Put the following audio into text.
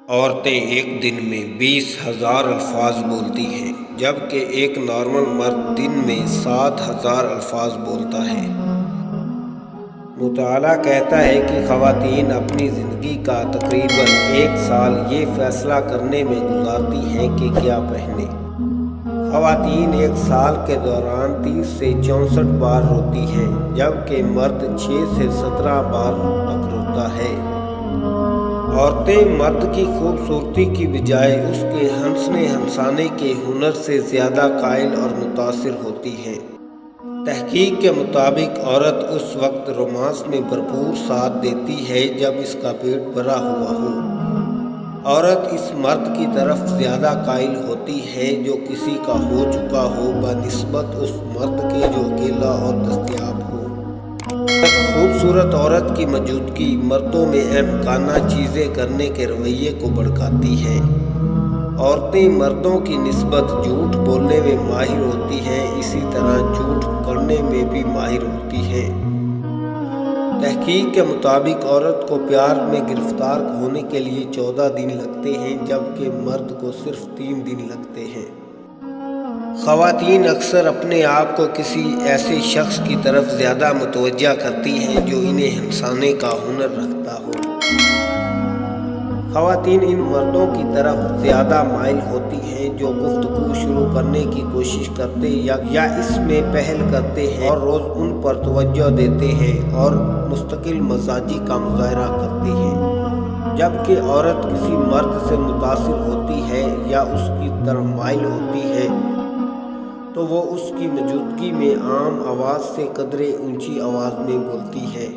عورتیں ایک دن میں 20,000 الفاظ بولتی ہیں، جبکہ ایک نارمل مرد دن میں 7,000 الفاظ بولتا ہے۔ مطالعہ کہتا ہے کہ خواتین اپنی زندگی کا تقریباً 1 سال یہ فیصلہ کرنے میں گزارتی ہیں کہ کیا پہنیں۔ خواتین ایک سال کے دوران 30 سے 64 بار روتی ہیں، جبکہ مرد 6 سے 17 بار تک روتا ہے۔ عورتیں مرد کی خوبصورتی کی بجائے اس کے ہنسنے ہنسانے کے ہنر سے زیادہ قائل اور متاثر ہوتی ہیں۔ تحقیق کے مطابق عورت اس وقت رومانس میں بھرپور ساتھ دیتی ہے جب اس کا پیٹ بھرا ہوا ہو۔ عورت اس مرد کی طرف زیادہ قائل ہوتی ہے جو کسی کا ہو چکا ہو بنسبت اس مرد کے جو اکیلا اور دستیاب ہو۔ ایک خوبصورت عورت کی موجودگی مردوں میں احمقانہ چیزیں کرنے کے رویے کو بھڑکاتی ہے۔ عورتیں مردوں کی نسبت جھوٹ بولنے میں ماہر ہوتی ہیں، اسی طرح جھوٹ پکڑنے میں بھی ماہر ہوتی ہیں۔ تحقیق کے مطابق عورت کو پیار میں گرفتار ہونے کے لیے 14 دن لگتے ہیں، جبکہ مرد کو صرف 3 دن لگتے ہیں۔ خواتین اکثر اپنے آپ کو کسی ایسے شخص کی طرف زیادہ متوجہ کرتی ہیں جو انہیں ہنسانے کا ہنر رکھتا ہو۔ خواتین ان مردوں کی طرف زیادہ مائل ہوتی ہیں جو گفتگو شروع کرنے کی کوشش کرتے یا اس میں پہل کرتے ہیں اور روز ان پر توجہ دیتے ہیں اور مستقل مزاجی کا مظاہرہ کرتے ہیں۔ جبکہ عورت کسی مرد سے متاثر ہوتی ہے یا اس کی طرف مائل ہوتی ہے تو وہ اس کی موجودگی میں عام آواز سے قدرے اونچی آواز میں بولتی ہے۔